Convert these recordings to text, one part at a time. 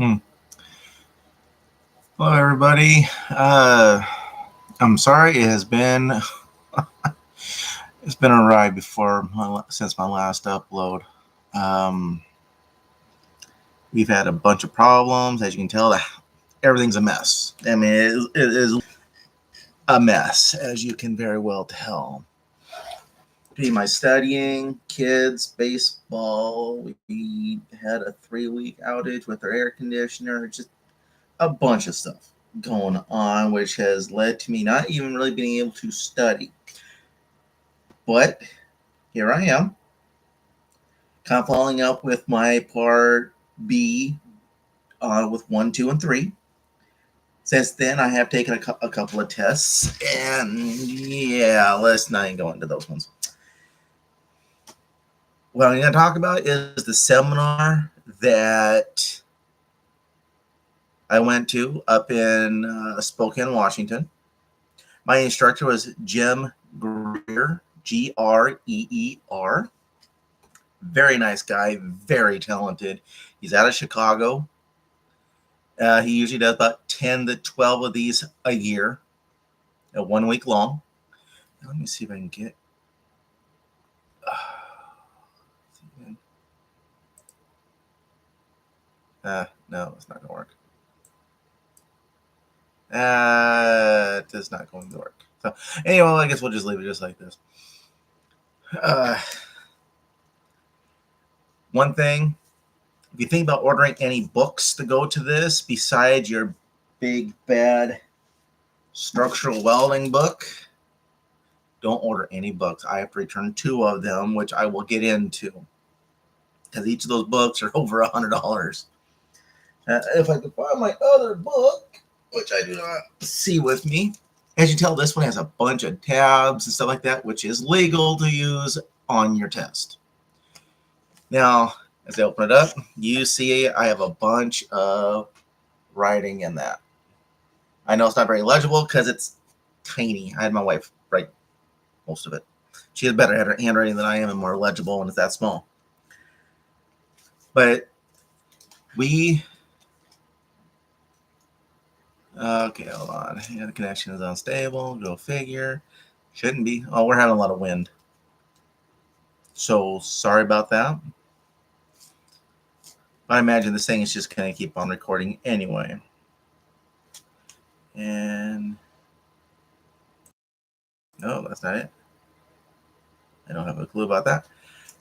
Hello, everybody. I'm sorry it has been it's been a ride since my last upload. Um, we've had a bunch of problems, as you can tell. Everything's a mess. I mean, it is a mess, as you can very well tell. Between my studying, kids, baseball, we had a 3-week outage with our air conditioner. Just a bunch of stuff going on, which has led to me not even really being able to study. But here I am, kind of following up with my part B with 1, 2, and 3. Since then, I have taken a couple of tests, and yeah, let's not even go into those ones. What I'm going to talk about is the seminar that I went to up in Spokane, Washington. My instructor was Jim Greer, Greer. Very nice guy, very talented. He's out of Chicago. He usually does about 10 to 12 of these a year, 1 week long. Let me see if I can get. No, it's not going to work. It is not going to work. So, anyway, I guess we'll just leave it just like this. One thing, if you think about ordering any books to go to this besides your big bad structural welding book, don't order any books. I have to return 2 of them, which I will get into, because each of those books are over $100. If I could find my other book, which I do not see with me, as you tell, this one has a bunch of tabs and stuff like that, which is legal to use on your test. Now, as I open it up, you see I have a bunch of writing in that. I know it's not very legible because it's tiny. I had my wife write most of it. She has better handwriting than I am and more legible when it's that small. But okay, hold on. Yeah, the connection is unstable. Go figure. Shouldn't be. Oh, we're having a lot of wind. So sorry about that. I imagine this thing is just going to keep on recording anyway. And no, that's not it. I don't have a clue about that.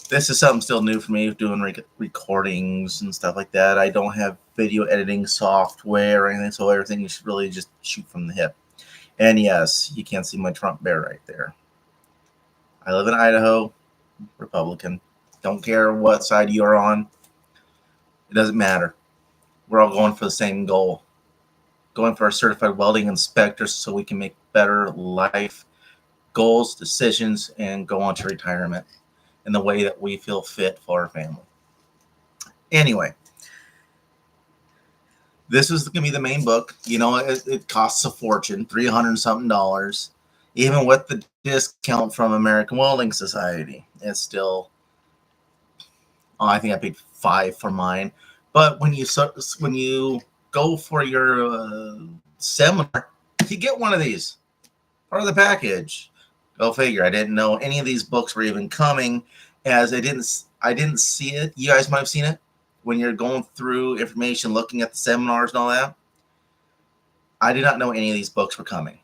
This is something still new for me, doing recordings and stuff like that. I don't have video editing software or anything, so everything you should really just shoot from the hip. And yes, you can't see my Trump bear right there. I live in Idaho, Republican. Don't care what side you're on. It doesn't matter. We're all going for the same goal. Going for a certified welding inspector so we can make better life goals, decisions, and go on to retirement in the way that we feel fit for our family. Anyway, this is going to be the main book. You know, it costs a fortune, $300-something. Even with the discount from American Welding Society, it's still, I think I paid $5 for mine. But when you go for your seminar, you get one of these, part of the package. Go figure. I didn't know any of these books were even coming, as I didn't see it. You guys might have seen it when you're going through information, looking at the seminars and all that. I did not know any of these books were coming.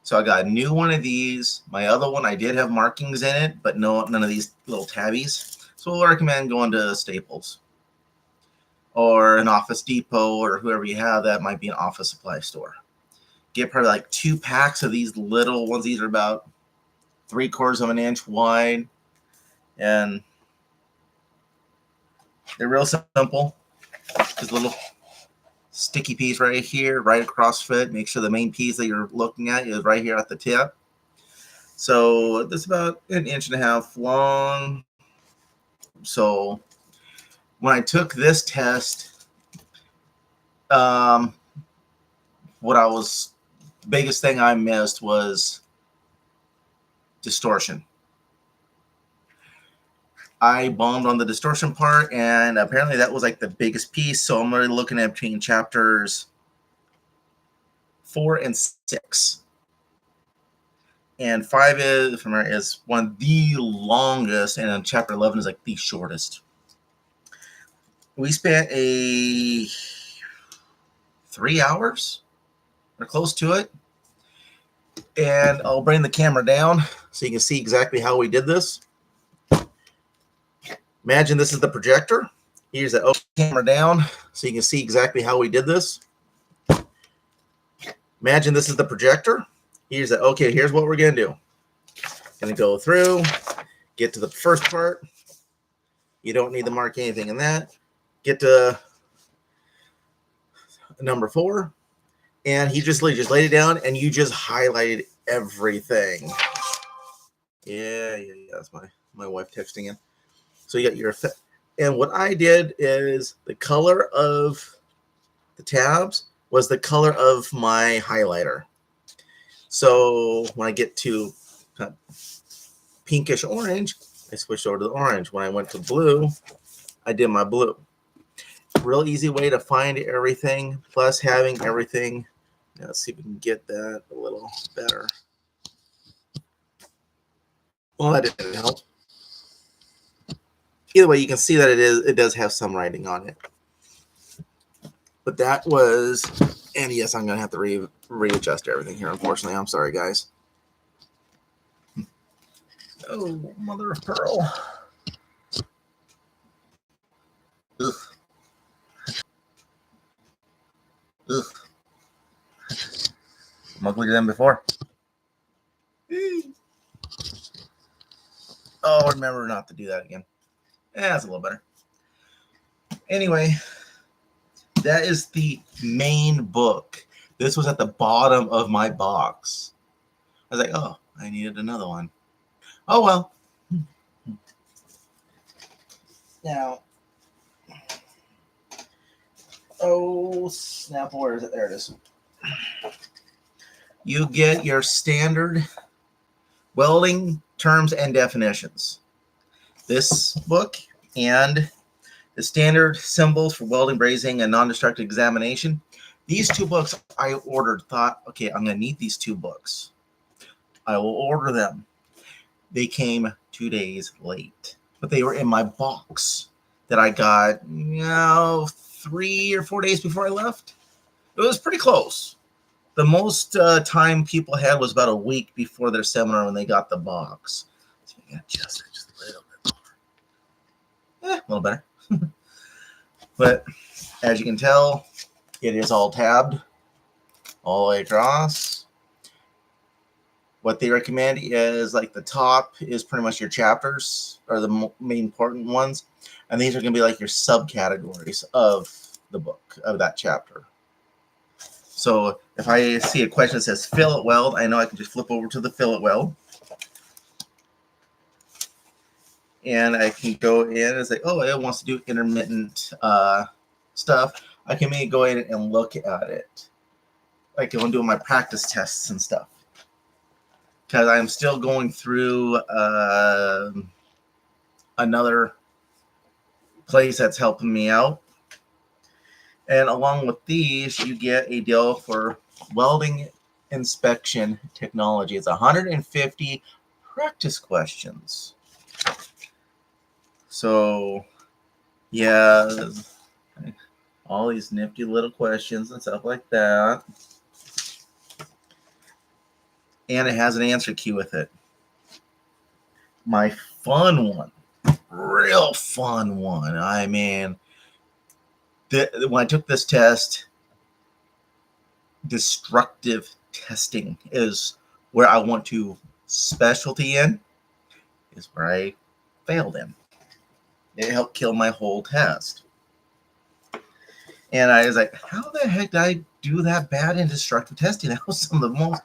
So I got a new one of these. My other one, I did have markings in it, but none of these little tabbies. So we'll recommend going to Staples or an Office Depot or whoever you have that might be an office supply store. Get probably like 2 packs of these little ones. These are about 3/4 of an inch wide, and they're real simple. Just a little sticky piece right here, right across fit. Make sure the main piece that you're looking at is right here at the tip. So this is about 1.5 inches long. So when I took this test, biggest thing I missed was distortion. I bombed on the distortion part, and apparently that was like the biggest piece. So I'm really looking at between chapters 4 and 6. And 5 is one of the longest, and then chapter 11 is like the shortest. We spent 3 hours or close to it. And I'll bring the camera down so you can see exactly how we did this. Imagine this is the projector. Here's the camera down so you can see exactly how we did this. Imagine this is the projector. Here's what we're going to do. Going to go through, get to the first part. You don't need to mark anything in that. Get to number 4. And he just laid it down, and you just highlighted everything. Yeah. That's my wife texting in. So you got your effect. And what I did is the color of the tabs was the color of my highlighter. So when I get to pinkish orange, I switched over to the orange. When I went to blue, I did my blue. Real easy way to find everything, plus having everything. Now let's see if we can get that a little better. Well, that didn't help. Either way, you can see that it does have some writing on it. But that was, and yes, I'm going to have to readjust everything here, unfortunately. I'm sorry, guys. Oh, mother of pearl. Ugh. Ugh. I'm uglier than before. Oh, remember not to do that again. That's a little better. Anyway, that is the main book. This was at the bottom of my box. I was like, oh, I needed another one. Oh, well. Now, oh, snap, where is it? There it is. You get your standard welding terms and definitions. This book and the standard symbols for welding, brazing, and non-destructive examination. These 2 books I ordered, thought, okay, I'm going to need these 2 books. I will order them. They came 2 days late, but they were in my box that I got, 3 or 4 days before I left. It was pretty close. The most time people had was about a week before their seminar when they got the box. So you got just a little bit more. A little better. But as you can tell, it is all tabbed all the way across. What they recommend is like the top is pretty much your chapters or the main important ones. And these are going to be like your subcategories of the book, of that chapter. So if I see a question that says fillet weld, I know I can just flip over to the fillet weld. And I can go in and say, oh, it wants to do intermittent stuff. I can maybe go in and look at it. Like when I'm doing my practice tests and stuff. Because I'm still going through another place that's helping me out. And along with these, you get a deal for welding inspection technology. It's 150 practice questions. So, yeah, all these nifty little questions and stuff like that. And it has an answer key with it. My fun one, real fun one. I mean, when I took this test, destructive testing is where I want to specialty in, is where I failed in. It helped kill my whole test. And I was like, how the heck did I do that bad in destructive testing? That was some of the most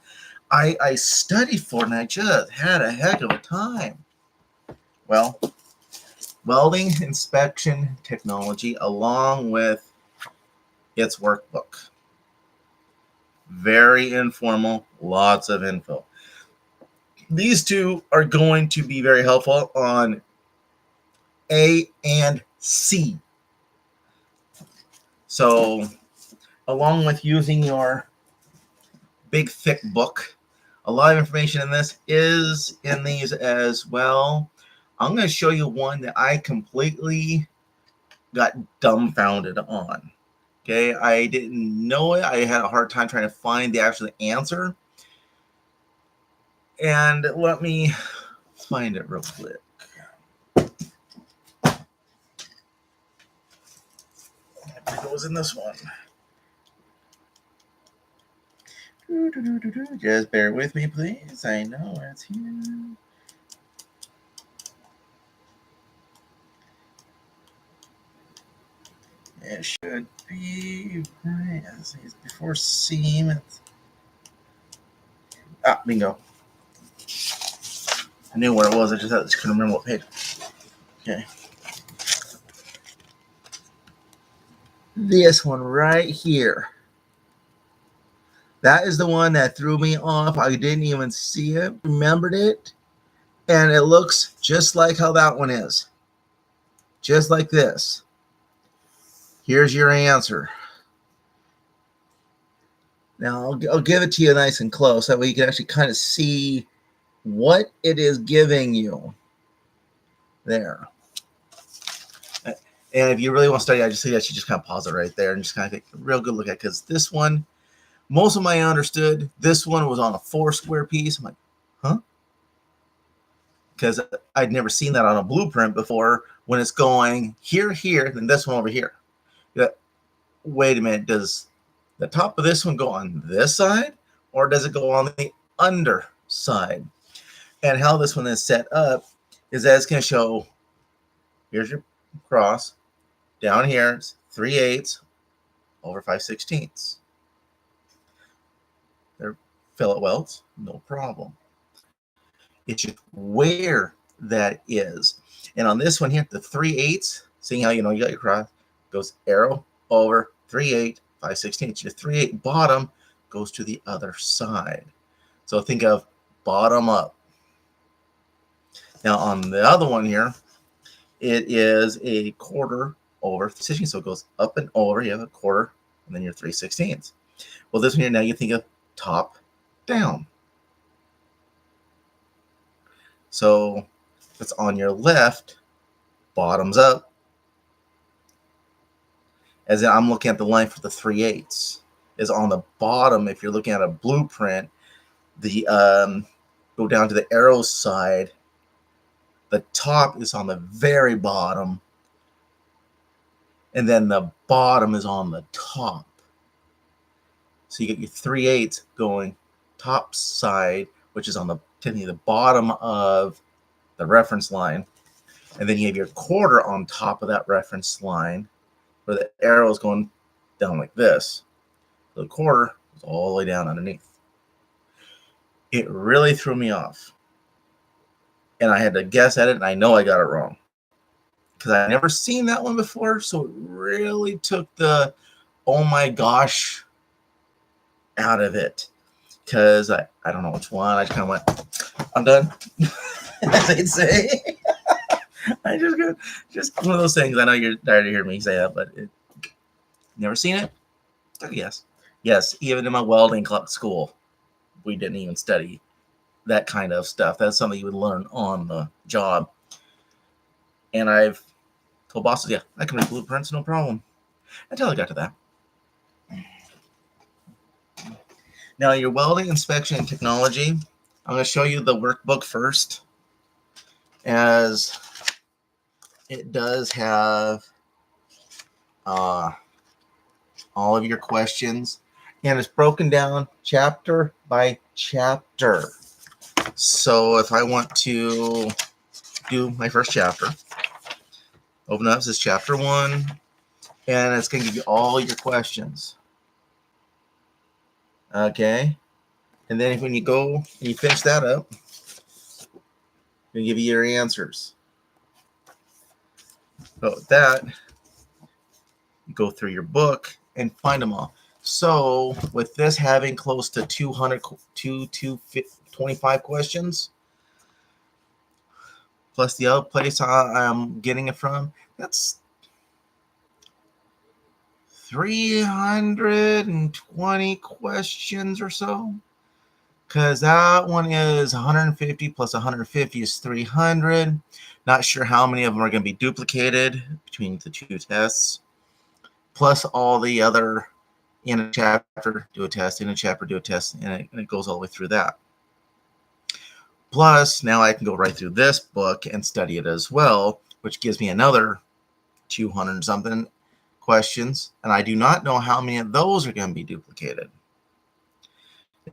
I studied for it, and I just had a heck of a time. Well, welding inspection technology along with its workbook. Very informal, lots of info. These 2 are going to be very helpful on A, and C. So along with using your big thick book, a lot of information in this is in these as well. I'm going to show you one that I completely got dumbfounded on. Okay, I didn't know it. I had a hard time trying to find the actual answer. And let me find it real quick. It goes in this one. Just bear with me, please. I know it's here. It should be right. It's before seam. Bingo. I knew where it was. I just couldn't remember what page. Okay. This one right here. That is the one that threw me off. I didn't even see it, remembered it, and it looks just like how that one is. Just like this. Here's your answer. Now, I'll give it to you nice and close. That way you can actually kind of see what it is giving you. There. And if you really want to study, I just suggest you just kind of pause it right there and just kind of take a real good look at it. Because this one, most of my understood. This one was on a 4-square piece. I'm like, huh? Because I'd never seen that on a blueprint before when it's going here, then this one over here. Wait a minute, does the top of this one go on this side or does it go on the underside? And how this one is set up is that it's going to show, here's your cross, down here it's 3/8 over 5/16. They're fillet welds, no problem. It's just where that is. And on this one here, the 3/8, seeing how you got your cross, goes arrow over 3/8, 5/16. Your 3/8 bottom goes to the other side. So think of bottom up. Now on the other one here, it is a 1/4 over 16. So it goes up and over. You have a 1/4 and then your 3/16. Well, this one here, now you think of top down. So it's on your left, bottoms up. As in, I'm looking at the line for the 3/8 is on the bottom. If you're looking at a blueprint, the go down to the arrow side. The top is on the very bottom, and then the bottom is on the top. So you get your 3/8 going top side, which is on the technically the bottom of the reference line, and then you have your 1/4 on top of that reference line, where the arrow is going down like this. So the 1/4 is all the way down underneath. It really threw me off. And I had to guess at it, and I know I got it wrong. Because I'd never seen that one before, so it really took the, oh my gosh, out of it. Because I don't know which one. I just kind of went, I'm done. As they'd say. I just one of those things. I know you're tired to hear me say that, but never seen it? Oh, yes. Yes, even in my welding school, we didn't even study that kind of stuff. That's something you would learn on the job. And I've told bosses, yeah, I can read blueprints, no problem. Until I got to that. Now, your welding inspection and technology, I'm going to show you the workbook first, as it does have all of your questions, and it's broken down chapter by chapter. So if I want to do my first chapter, open up, this is chapter 1, and it's going to give you all your questions. Okay, and then when you go and you finish that up, it's going to give you your answers. But with that, you go through your book and find them all. So with this having close to 225 questions, plus the other place I'm getting it from, that's 320 questions or so. Because that one is 150 plus 150 is 300. Not sure how many of them are going to be duplicated between the two tests. Plus all the other in a chapter, do a test, in a chapter, do a test, and it goes all the way through that. Plus, now I can go right through this book and study it as well, which gives me another 200 something questions. And I do not know how many of those are going to be duplicated.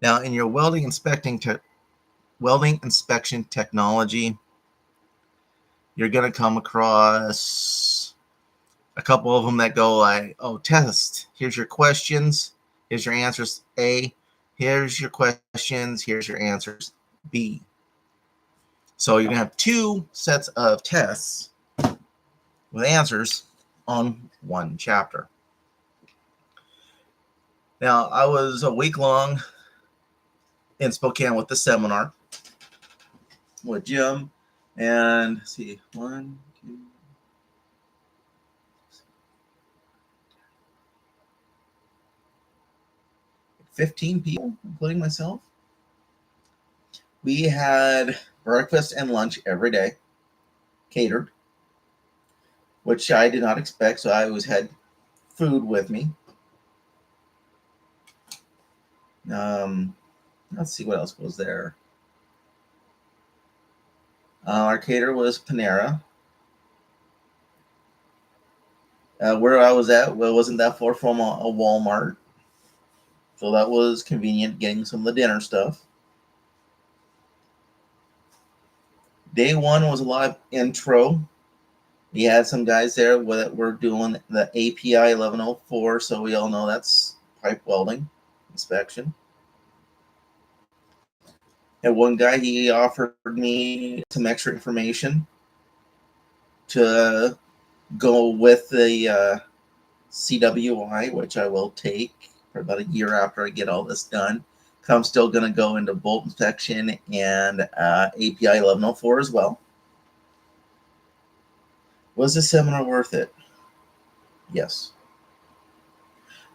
Now, in your welding inspection technology, you're going to come across a couple of them that go like, oh, test. Here's your questions. Here's your answers, A. Here's your questions. Here's your answers, B. So you're going to have two sets of tests with answers on one chapter. Now, I was a week long in Spokane with the seminar with Jim. And let's see, 1, 2, 15 people, including myself. We had breakfast and lunch every day, catered, which I did not expect. So I always had food with me. Let's see what else was there. Our caterer was Panera. Where I was at, well, wasn't that far from a Walmart. So that was convenient getting some of the dinner stuff. Day one was a lot of intro. We had some guys there that were doing the API 1104, so we all know that's pipe welding inspection. And one guy, he offered me some extra information to go with the CWI, which I will take for about a year after I get all this done. I'm still going to go into bolt inspection and API 1104 as well. Was the seminar worth it? Yes.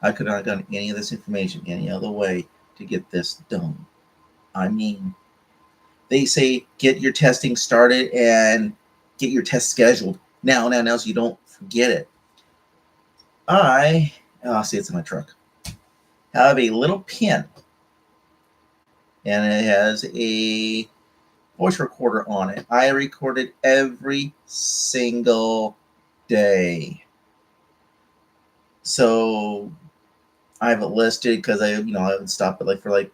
I could not have done any of this information any other way to get this done. I mean, they say get your testing started and get your test scheduled now, so you don't forget it. See, it's in my truck. Have a little pin, and it has a voice recorder on it. I recorded every single day. So I have it listed because I would stop it for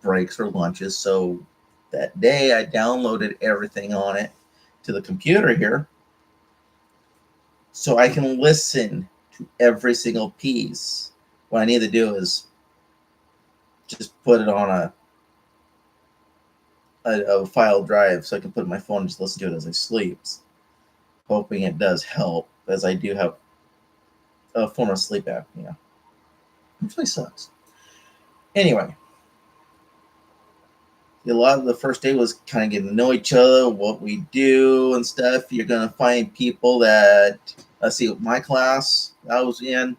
breaks or lunches. So that day I downloaded everything on it to the computer here, so I can listen to every single piece. What I need to do is just put it on a file drive so I can put it in my phone and just listen to it as I sleep. Hoping it does help, as I do have a form of sleep apnea. It really sucks. Anyway, a lot of the first day was kind of getting to know each other, what we do and stuff. You're going to find people that, let's see, my class I was in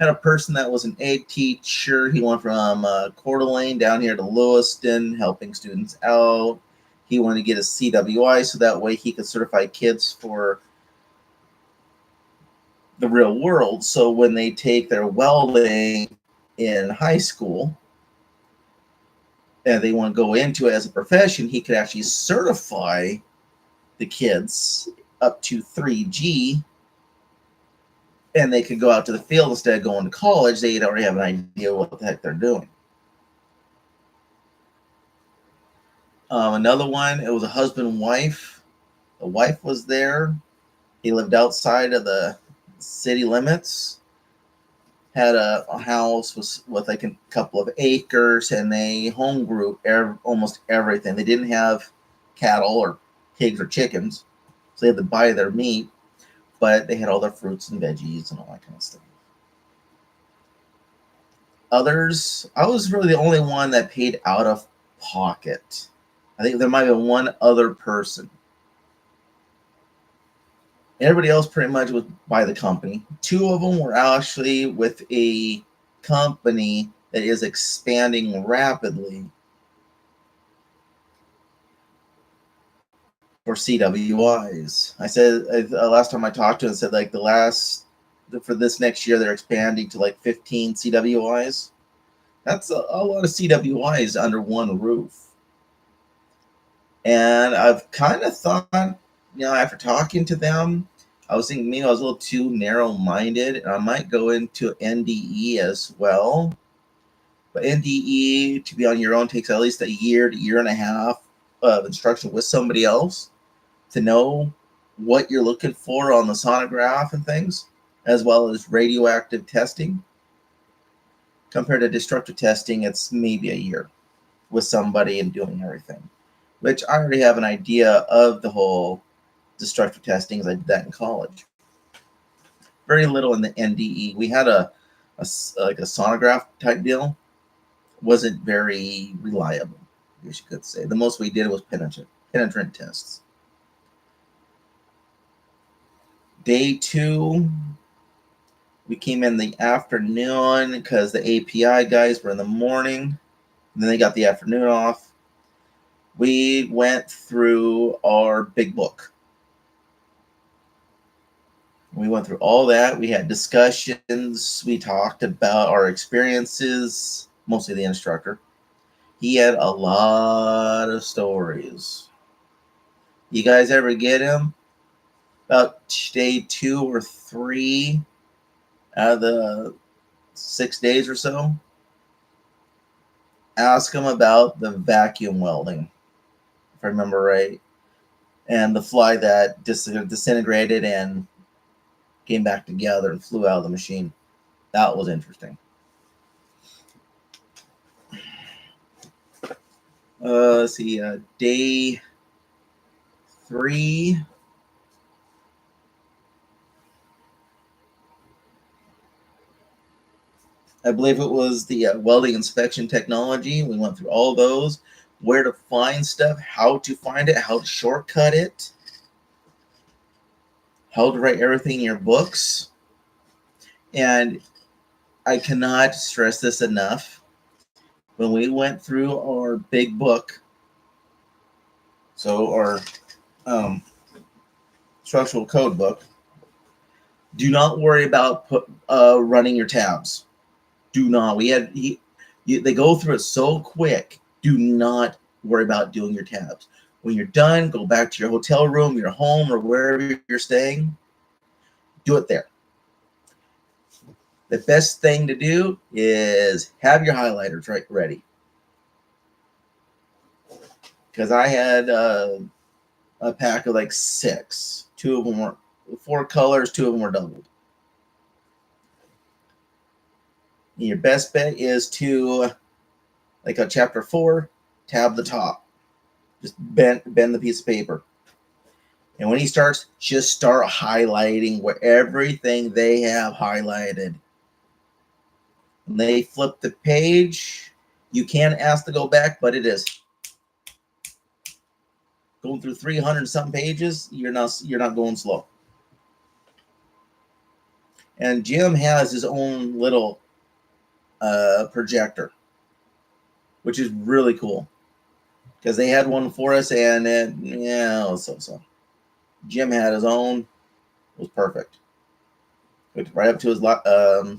had a person that was an A teacher. He went from Coeur d'Alene down here to Lewiston, helping students out. He wanted to get a CWI so that way he could certify kids for the real world. So when they take their welding in high school and they want to go into it as a profession, he could actually certify the kids up to 3G, and they could go out to the field instead of going to college. They'd already have an idea what the heck they're doing. Another one, it was a husband and wife. The wife was there. He lived outside of the city limits. Had a house with like a couple of acres, and they home grew almost everything. They didn't have cattle or pigs or chickens, so they had to buy their meat, but they had all their fruits and veggies and all that kind of stuff. Others, I was really the only one that paid out of pocket. I think there might have been one other person. Everybody else pretty much was by the company. 2 of them were actually with a company that is expanding rapidly for CWIs. I said last time I talked to him, said like for this next year they're expanding to like 15 CWIs. That's a lot of CWIs under one roof. And I've kind of thought, after talking to them, I was thinking maybe I was a little too narrow-minded, and I might go into NDE as well. But NDE, to be on your own, takes at least a year to year and a half of instruction with somebody else to know what you're looking for on the sonograph and things, as well as radioactive testing. Compared to destructive testing, it's maybe a year with somebody and doing everything, which I already have an idea of the whole destructive testing, as I did that in college. Very little in the NDE. We had a sonograph type deal. Wasn't very reliable, I guess you could say. The most we did was penetrant tests. Day 2, we came in the afternoon because the API guys were in the morning. And then they got the afternoon off. We went through our big book. We went through all that. We had discussions. We talked about our experiences, mostly the instructor. He had a lot of stories. You guys ever get him? About day 2 or 3 out of the 6 days or so, ask him about the vacuum welding, if I remember right, and the fly that disintegrated and came back together and flew out of the machine. That was interesting. Let's see, day 3. I believe it was the welding inspection technology. We went through all those, where to find stuff, how to find it, how to shortcut it, how to write everything in your books. And I cannot stress this enough. When we went through our big book, so our structural code book, do not worry about running your tabs. Do not. They go through it so quick. Do not worry about doing your tabs. When you're done, go back to your hotel room, your home, or wherever you're staying. Do it there. The best thing to do is have your highlighters ready. Because I had a pack of like 6. 2 of them were 4 colors, 2 of them were doubled. Your best bet is to, like a chapter 4, tab the top. Just bend the piece of paper. And when he starts, just start highlighting where everything they have highlighted. When they flip the page, you can ask to go back, but it is going through 300 some pages. You're not going slow. And Jim has his own little projector, which is really cool, because they had one for us, and it was so. Jim had his own. It was perfect. Hooked right up to his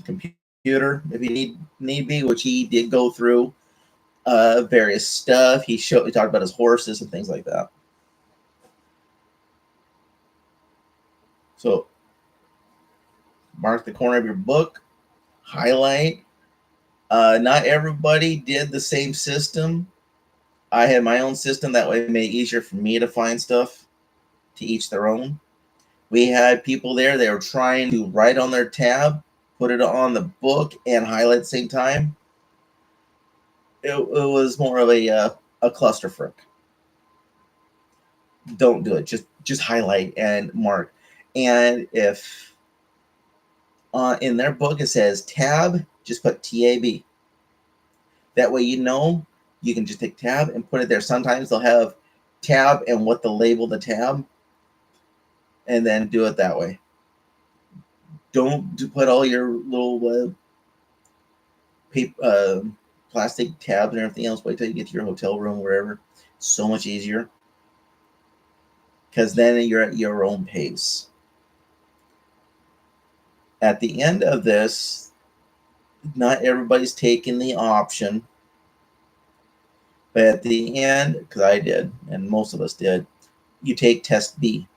computer if he need be, which he did go through various stuff. He talked about his horses and things like that. So mark the corner of your book, highlight. Not everybody did the same system. I had my own system. That way it made it easier for me to find stuff, to each their own. We had people there, they were trying to write on their tab, put it on the book, and highlight at the same time. It was more of a clusterfuck. Don't do it. Just highlight and mark. And if in their book it says tab, just put TAB. That way you can just take tab and put it there. Sometimes they'll have tab and what to label the tab. and then do it that way. Don't put all your little paper, plastic tabs and everything else. Wait till you get to your hotel room, wherever. So much easier, because then you're at your own pace. At the end of this, not everybody's taking the option, but at the end, because I did, and most of us did, you take test B.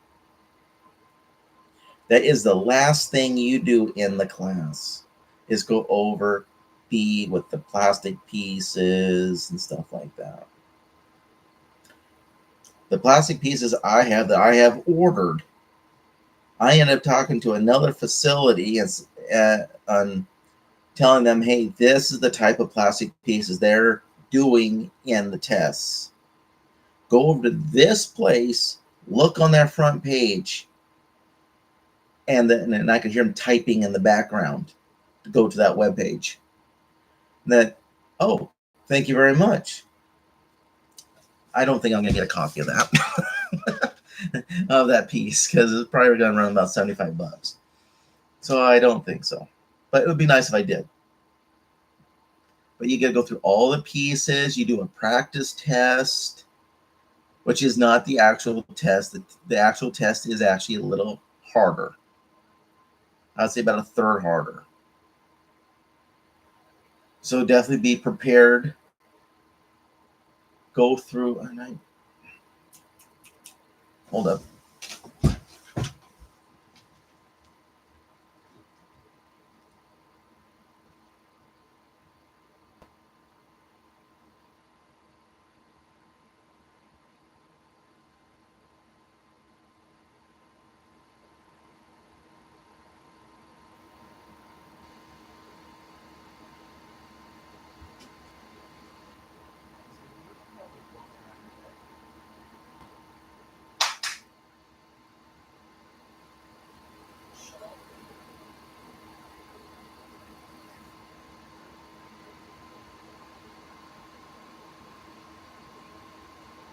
That is the last thing you do in the class, is go over B with the plastic pieces and stuff like that. The plastic pieces I have ordered, I ended up talking to another facility and telling them, hey, this is the type of plastic pieces they're doing in the tests. Go over to this place, look on their front page, and I could hear them typing in the background to go to that web page. And then, oh, thank you very much. I don't think I'm going to get a copy of that of that piece, because it's probably going to run about $75. So I don't think so. But it would be nice if I did. But you got to go through all the pieces. You do a practice test, which is not the actual test. The actual test is actually a little harder. I'd say about a third harder. So definitely be prepared. Go through, hold up.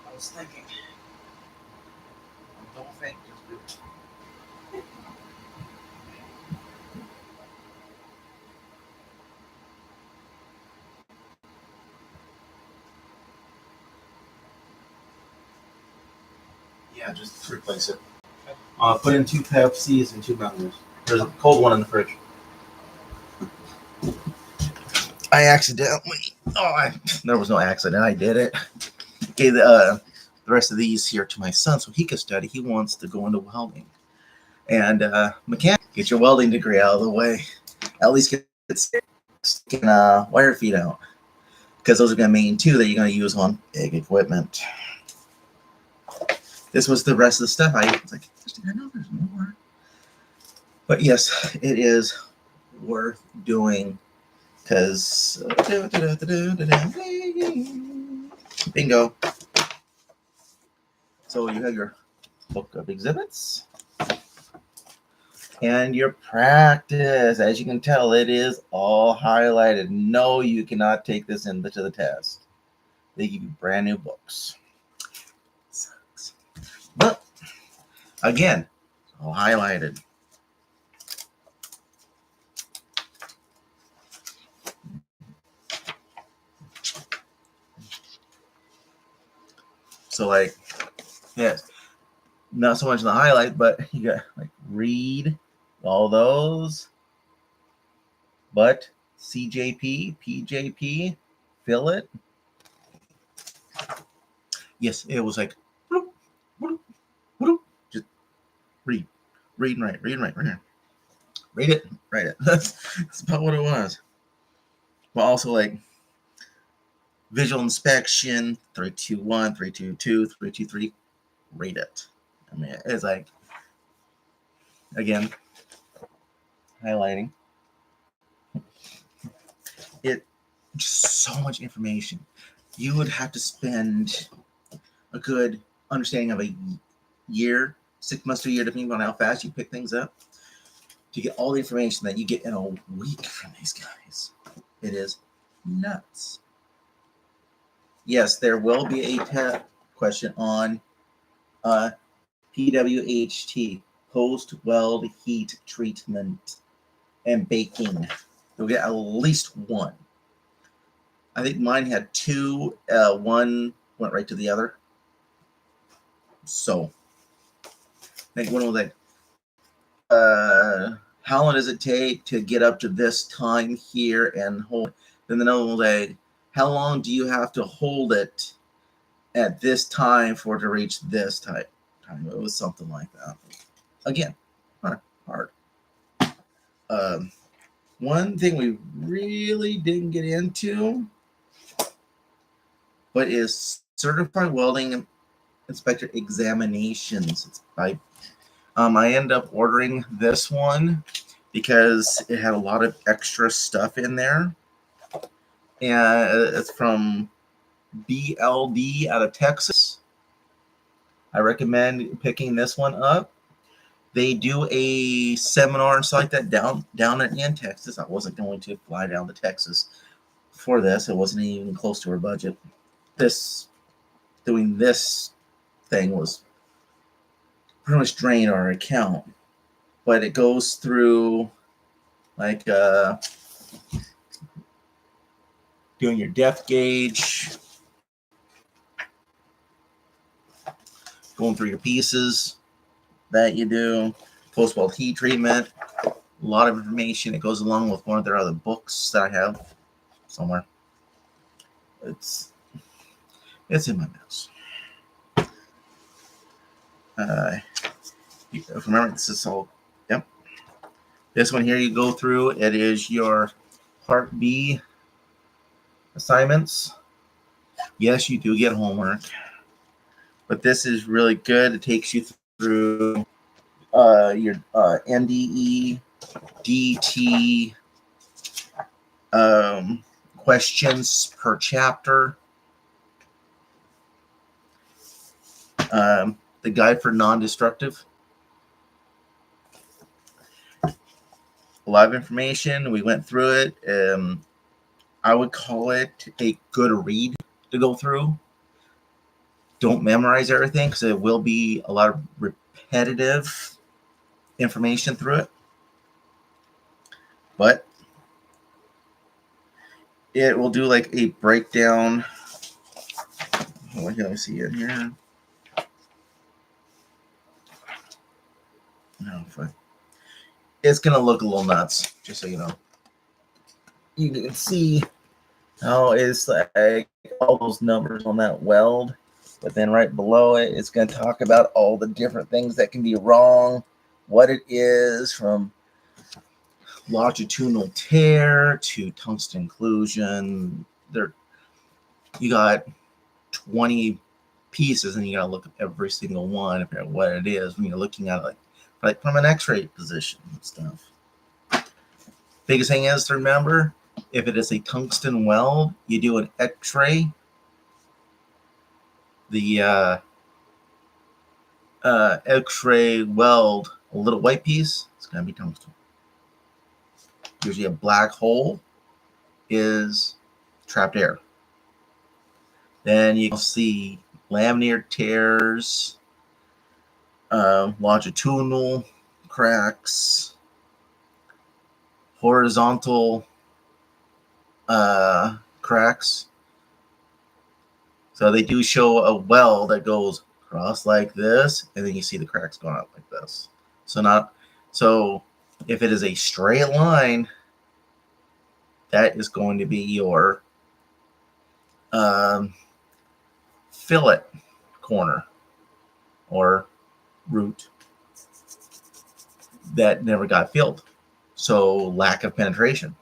I was thinking. Don't think, just do it. Yeah, just replace it. Put in 2 Pepsis and 2 Mountain Dews. There's a cold one in the fridge. I accidentally. There was no accident. I did it. Gave the rest of these here to my son so he could study. He wants to go into welding. And mechanic, get your welding degree out of the way. At least get sticking wire feed out, because those are going to mean too that you're going to use on big equipment. This was the rest of the stuff. I was like, I know there's more. But yes, it is worth doing, because bingo. So you have your book of exhibits and your practice. As you can tell, it is all highlighted. No, you cannot take this into the test. They give you brand new books. Sucks. But again, all highlighted. So like, yes, not so much in the highlight, but you got like read all those, but CJP, PJP, fill it. Yes, it was like, just read and write, read and write, read it, write it. That's about what it was. But also like visual inspection, 321, 322, 323, read it. I mean, it's like, again, highlighting. It just so much information. You would have to spend a good understanding of a year, 6 months to a year, depending on how fast you pick things up, to get all the information that you get in a week from these guys. It is nuts. Yes, there will be a question on PWHT, post-weld heat treatment and baking. You'll get at least one. I think mine had two. One went right to the other. So I think one was like, how long does it take to get up to this time here and hold? Then the other one was like, how long do you have to hold it at this time for it to reach this time? It was something like that. Again, hard. One thing we really didn't get into, but is certified welding inspector examinations. It's by I ended up ordering this one because it had a lot of extra stuff in there, and it's from BLD out of Texas. I recommend picking this one up. They do a seminar and stuff like that down in Texas. I wasn't going to fly down to Texas for this. It wasn't even close to our budget. Doing this thing was pretty much drain our account. But it goes through like doing your depth gauge, going through your pieces that you do, post-weld heat treatment, a lot of information. It goes along with one of their other books that I have somewhere. It's in my mouse. Remember, this is all, yep. This one here you go through, it is your Part B assignments. Yes, you do get homework, but this is really good. It takes you through your NDE, DT, questions per chapter, the guide for non-destructive. A lot of information. We went through it. I would call it a good read to go through. Don't memorize everything because it will be a lot of repetitive information through it. But it will do like a breakdown. What can I see in here? No, it's going to look a little nuts, just so you know. You can see how it's like all those numbers on that weld, but then right below it, it's going to talk about all the different things that can be wrong, what it is, from longitudinal tear to tungsten inclusion. You got 20 pieces, and you got to look at every single one and figure out what it is when you're looking at it like from an x-ray position and stuff. Biggest thing is to remember, if it is a tungsten weld, you do an x-ray. The x-ray weld, a little white piece, it's going to be tungsten. Usually a black hole is trapped air. Then you can see laminar tears, longitudinal cracks, horizontal cracks. So they do show a weld that goes across like this, and then you see the cracks going out like this. So if it is a straight line, that is going to be your fillet corner or root that never got filled. So lack of penetration.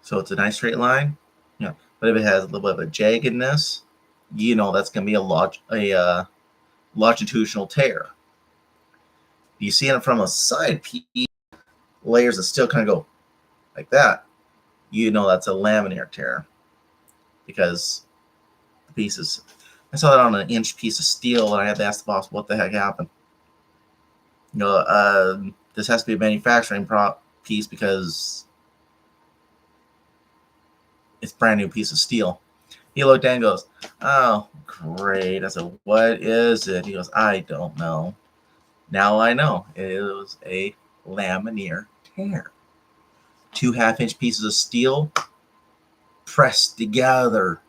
So it's a nice straight line. Yeah. But if it has a little bit of a jaggedness, you know that's going to be a longitudinal tear. You see it from a side piece, layers that still kind of go like that, you know that's a laminar tear because the pieces. I saw that on an inch piece of steel, and I had to ask the boss what the heck happened. You know, this has to be a manufacturing piece because it's a brand new piece of steel. He looked at it and goes, "Oh, great." I said, "What is it?" He goes, "I don't know." Now I know it was a laminar tear. 2 half-inch pieces of steel pressed together.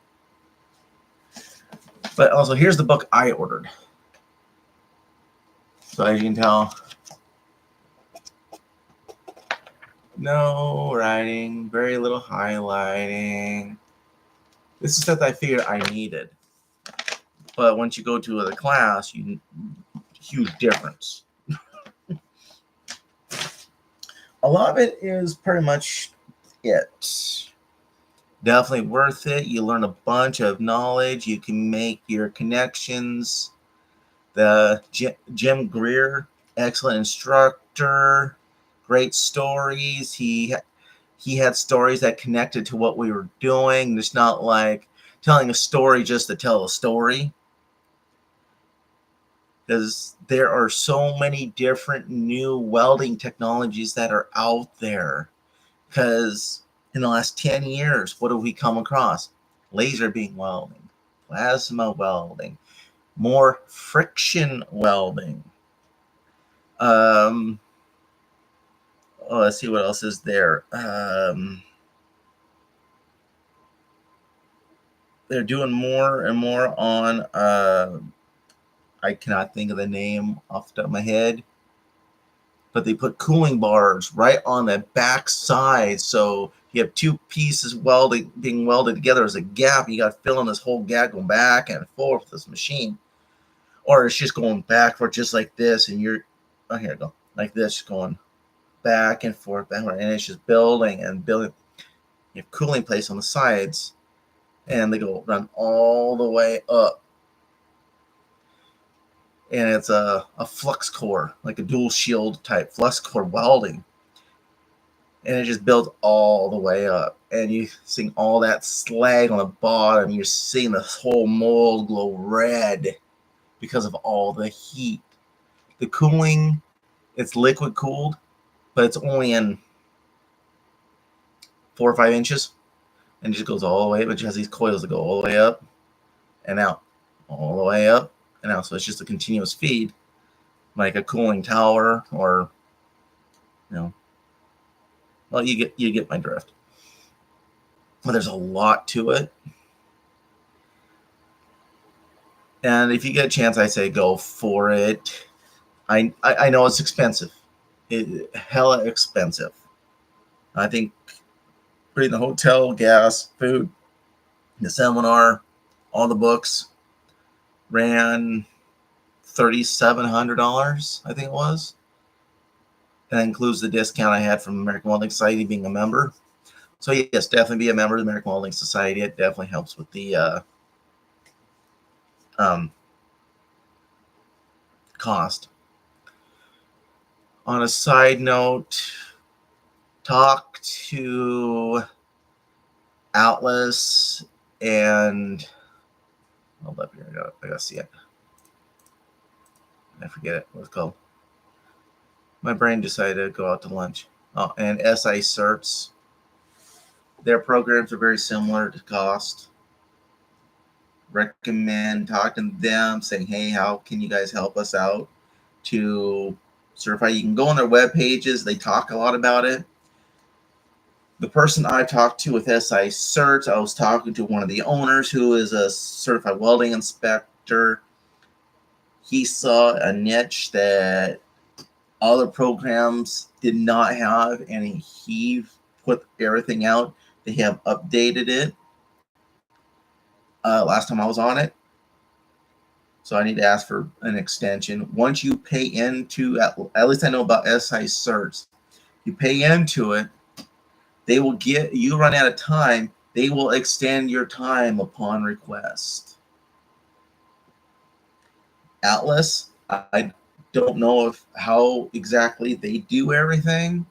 But also, here's the book I ordered. So as you can tell, no writing, very little highlighting. This is stuff that I figured I needed. But once you go to the class, huge difference. A lot of it is pretty much it. Definitely worth it. You learn a bunch of knowledge. You can make your connections. The Jim Greer, excellent instructor, great stories. He had stories that connected to what we were doing. It's not like telling a story just to tell a story. Because there are so many different new welding technologies that are out there. Because in the last 10 years, what have we come across? Laser beam welding, plasma welding, more friction welding. Let's see what else is there. They're doing more and more on, I cannot think of the name off the top of my head, but they put cooling bars right on the back side. So you have 2 pieces being welded together as a gap. You got to fill in this whole gap, going back and forth with this machine. Or it's just going backward just like this. And here I go, like this, going back and forth, and it's just building and building. You have cooling plates on the sides, and they run all the way up. And it's a flux core, like a dual shield type flux core welding. And it just builds all the way up. And you see all that slag on the bottom. You're seeing the whole mold glow red because of all the heat. The cooling, it's liquid cooled, but it's only in 4 or 5 inches. And it just goes all the way, but it has these coils that go all the way up and out, all the way up and out. So it's just a continuous feed, like a cooling tower, or, well, you get my drift. But there's a lot to it. And if you get a chance, I say go for it. I know it's expensive. Hella expensive. I think between the hotel, gas, food, the seminar, all the books, ran $3,700, I think it was. That includes the discount I had from American Welding Society being a member. So yes, definitely be a member of the American Welding Society. It definitely helps with the cost. On a side note, talk to Atlas and hold up here. I gotta see it. I forget it. What it's called. My brain decided to go out to lunch. Oh, and SI Certs. Their programs are very similar to cost. Recommend talking to them, saying, hey, how can you guys help us out to certify? You can go on their web pages. They talk a lot about it. The person I talked to with SI Certs, I was talking to one of the owners who is a certified welding inspector. He saw a niche that other programs did not have, and he put everything out. They have updated it last time I was on it. So I need to ask for an extension. Once you pay into, at least I know about SI Certs, you pay into it, they will get, you run out of time, they will extend your time upon request. Atlas, I don't know how exactly they do everything,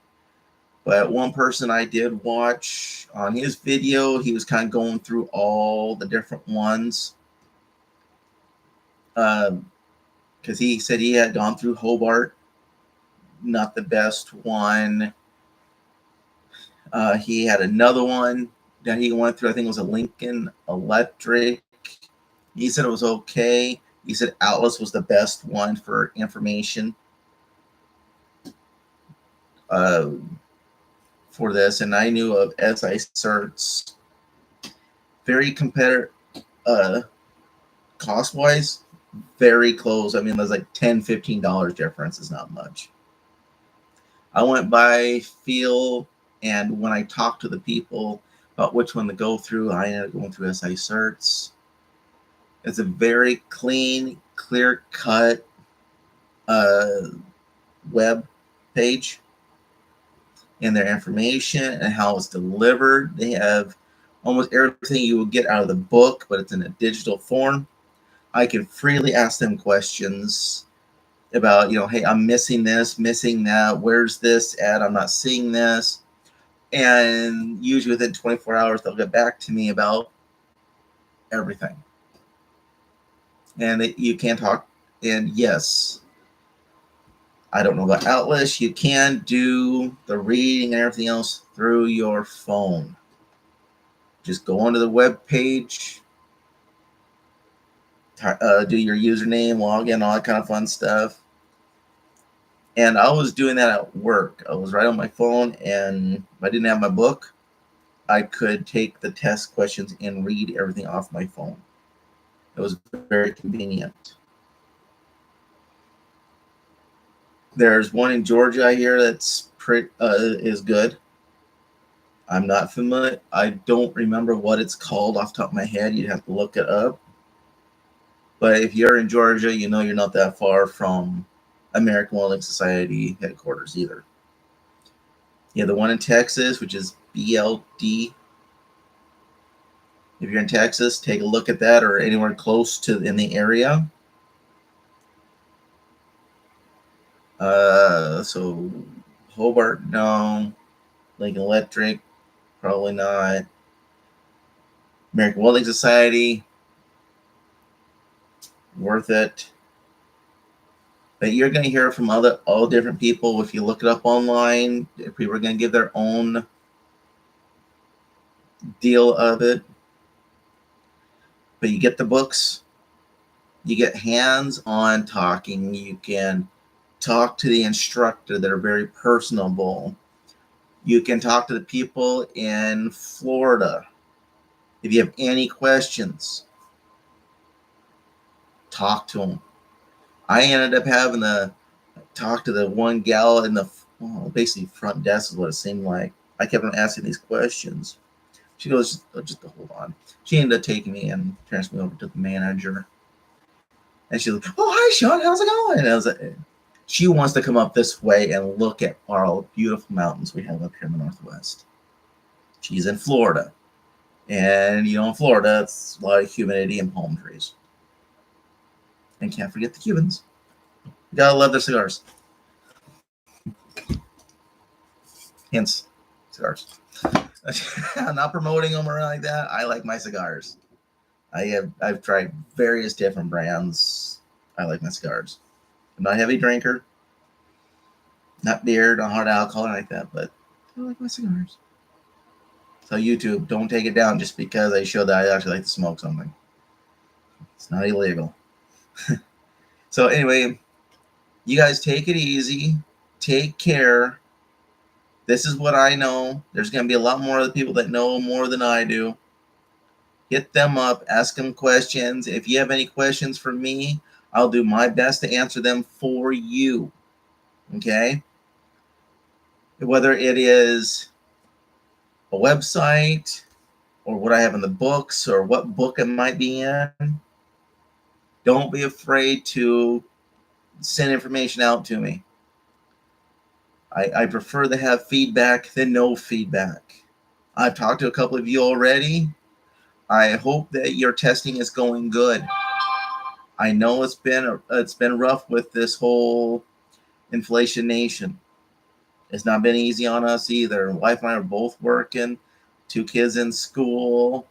but one person I did watch on his video, he was kind of going through all the different ones. Because he said he had gone through Hobart, not the best one. He had another one that he went through. I think it was a Lincoln Electric. He said it was okay. He said Atlas was the best one for information. for this, and I knew of SI certs, very competitive, cost wise, very close. I mean, there's like $10-15 difference is not much. I went by feel, and when I talked to the people about which one to go through, I ended up going through SI certs. It's a very clean, clear cut web page and their information and how it's delivered. They have almost everything you will get out of the book, but it's in a digital form. I can freely ask them questions about, hey, I'm missing this, missing that. Where's this at? I'm not seeing this. And usually within 24 hours, they'll get back to me about everything. And you can talk. And yes, I don't know about Atlas. You can do the reading and everything else through your phone. Just go onto the web page, do your username, log in, all that kind of fun stuff. And I was doing that at work. I was right on my phone, and if I didn't have my book, I could take the test questions and read everything off my phone. It was very convenient. There's one in Georgia I hear that's is good. I'm not familiar. I don't remember what it's called off the top of my head. You'd have to look it up. But if you're in Georgia, you're not that far from American Welding Society headquarters either. You have the one in Texas, which is BLD. If you're in Texas, take a look at that, or anywhere close to in the area. So Hobart, no. Lincoln Electric, probably not. American Welding Society, worth it. But you're going to hear from all different people. If you look it up online, people are going to give their own deal of it. But you get the books. You get hands-on talking. You can talk to the instructor that are very personable. You can talk to the people in Florida. If you have any questions, talk to them. I ended up having to talk to the one gal in the basically front desk is what it seemed like. I kept on asking these questions. She goes, just hold on. She ended up taking me and transferring me over to the manager. And she's like, oh, hi, Sean. How's it going? And I was like, she wants to come up this way and look at our beautiful mountains we have up here in the Northwest. She's in Florida. And, in Florida, it's a lot of humidity and palm trees. And can't forget the Cubans. You gotta love their cigars. Hence, cigars. I'm not promoting them or anything like that. I like my cigars. I've tried various different brands. I like my cigars. I'm not a heavy drinker. Not beer, not hard alcohol, like that, but I like my cigars. So YouTube, don't take it down just because I show that I actually like to smoke something. It's not illegal. So anyway, you guys take it easy. Take care. This is what I know. There's going to be a lot more other people that know more than I do. Hit them up. Ask them questions. If you have any questions for me, I'll do my best to answer them for you. Okay? Whether it is a website or what I have in the books or what book it might be in, don't be afraid to send information out to me. I prefer to have feedback than no feedback. I've talked to a couple of you already. I hope that your testing is going good. I know it's been rough with this whole inflation nation. It's not been easy on us either. Wife and I are both working, 2 kids in school.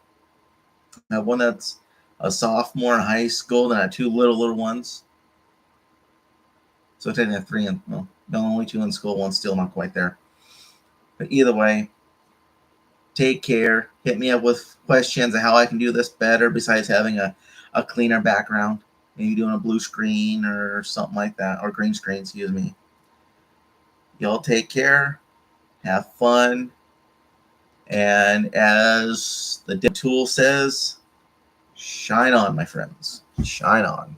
I have one that's a sophomore in high school, and I have 2 little ones. So technically I have 3 no, only 2 in school, one's still not quite there. But either way, take care. Hit me up with questions on how I can do this better besides having a cleaner background. Maybe doing a blue screen or something like that, or green screen, excuse me. Y'all take care. Have fun. And as the tool says, shine on, my friends. Shine on.